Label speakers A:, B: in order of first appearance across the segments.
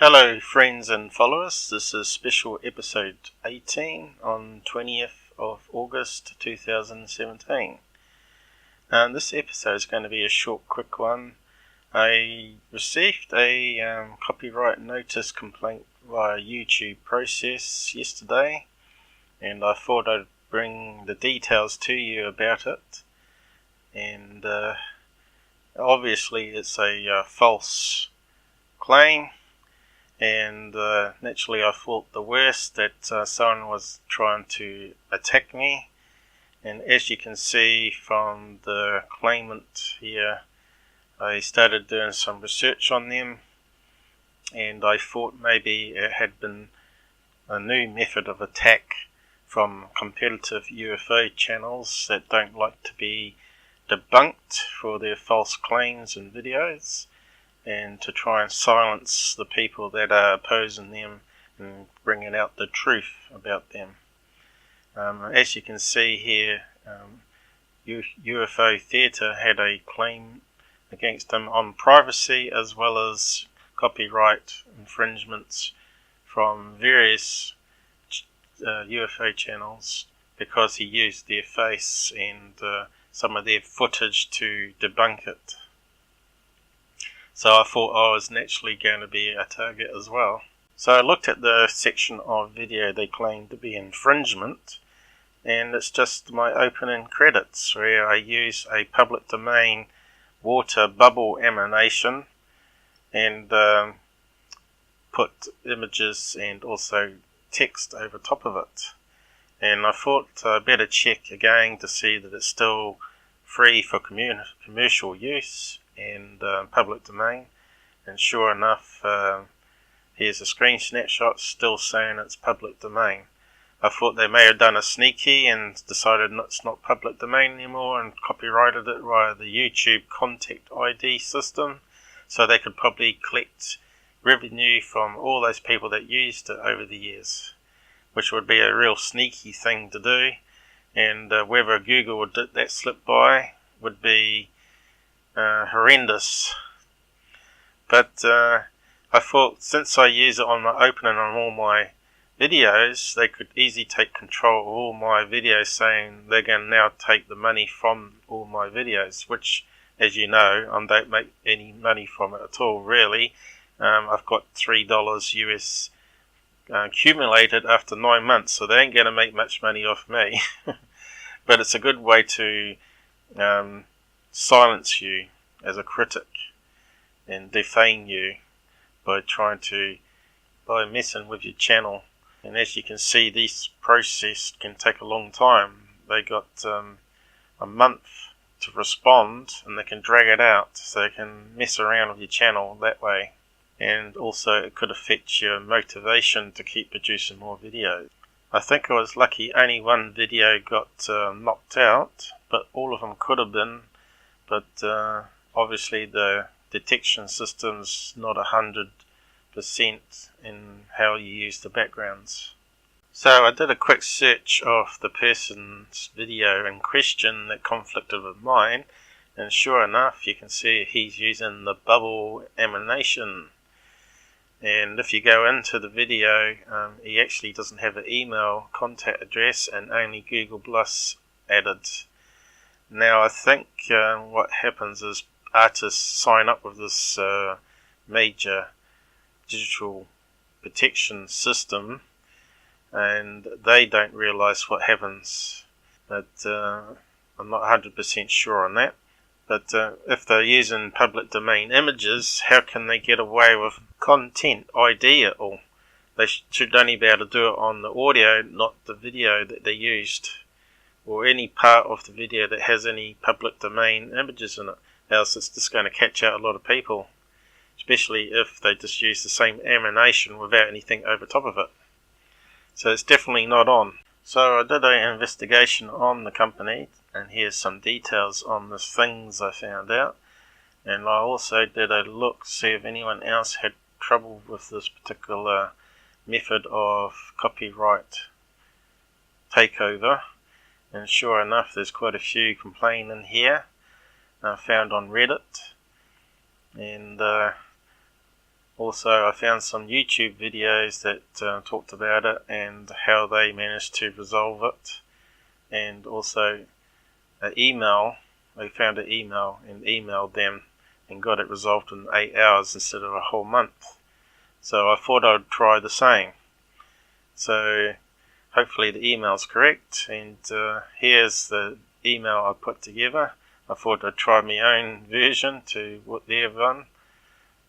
A: Hello friends and followers, this is special episode 18 on 20th of August 2017. This episode is going to be a short, quick one. I received a copyright notice complaint via YouTube process yesterday, and I thought I'd bring the details to you about it. And obviously it's a false claim. And naturally I thought the worst, that someone was trying to attack me. And as you can see from the claimant here, I started doing some research on them, and I thought maybe it had been a new method of attack from competitive UFO channels that don't like to be debunked for their false claims and videos, and to try and silence the people that are opposing them and bringing out the truth about them. As you can see here, UFO Theatre had a claim against them on privacy as well as copyright infringements from various UFO channels because he used their face and some of their footage to debunk it. So I thought I was naturally going to be a target as well. So I looked at the section of video they claimed to be infringement, and it's just my opening credits where I use a public domain water bubble emanation and put images and also text over top of it. And I thought I'd better check again to see that it's still free for commercial use and public domain, and sure enough, here's a screen snapshot still saying it's public domain. I thought they may have done a sneaky and decided it's not public domain anymore and copyrighted it via the YouTube ContentID system, so they could probably collect revenue from all those people that used it over the years, which would be a real sneaky thing to do. And whether Google would let that slip by would be horrendous. But I thought since I use it on my opening on all my videos, they could easily take control of all my videos, saying they're going to now take the money from all my videos, which, as you know, I don't make any money from it at all, really. I've got $3 US accumulated after 9 months, so they ain't going to make much money off me. But it's a good way to silence you as a critic and defame you by messing with your channel. And as you can see, this process can take a long time. They got a month to respond, and they can drag it out, so they can mess around with your channel that way. And also it could affect your motivation to keep producing more videos. I think I was lucky only one video got knocked out, but all of them could have been. But obviously the detection system's not 100% in how you use the backgrounds. So I did a quick search of the person's video in question that conflicted with mine, and sure enough you can see he's using the bubble emanation. And if you go into the video, he actually doesn't have an email contact address and only Google Plus added. Now I think what happens is artists sign up with this major digital protection system, and they don't realise what happens. But I'm not 100% sure on that. But if they're using public domain images, how can they get away with ContentID at all? They should only be able to do it on the audio, not the video that they used, or any part of the video that has any public domain images in it. Else it's just going to catch out a lot of people, especially if they just use the same emanation without anything over top of it. So it's definitely not on. So I did an investigation on the company, and here's some details on the things I found out. And I also did a look, see if anyone else had trouble with this particular method of copyright takeover. And sure enough, there's quite a few complaining here, found on Reddit. And Also, I found some YouTube videos that talked about it and how they managed to resolve it, and also an email. They found an email and emailed them and got it resolved in 8 hours instead of a whole month. So I thought I'd try the same. So hopefully the email's correct, and here's the email I put together. I thought I'd try my own version to what they've done,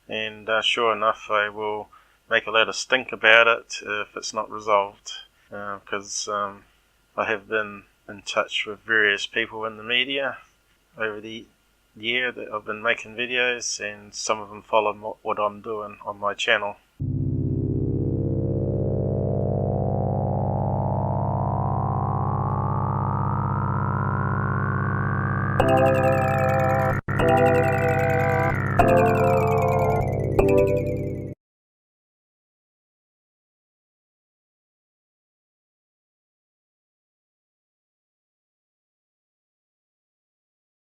A: and sure enough I will make a lot of stink about it if it's not resolved, because I have been in touch with various people in the media over the year that I've been making videos, and some of them follow what I'm doing on my channel.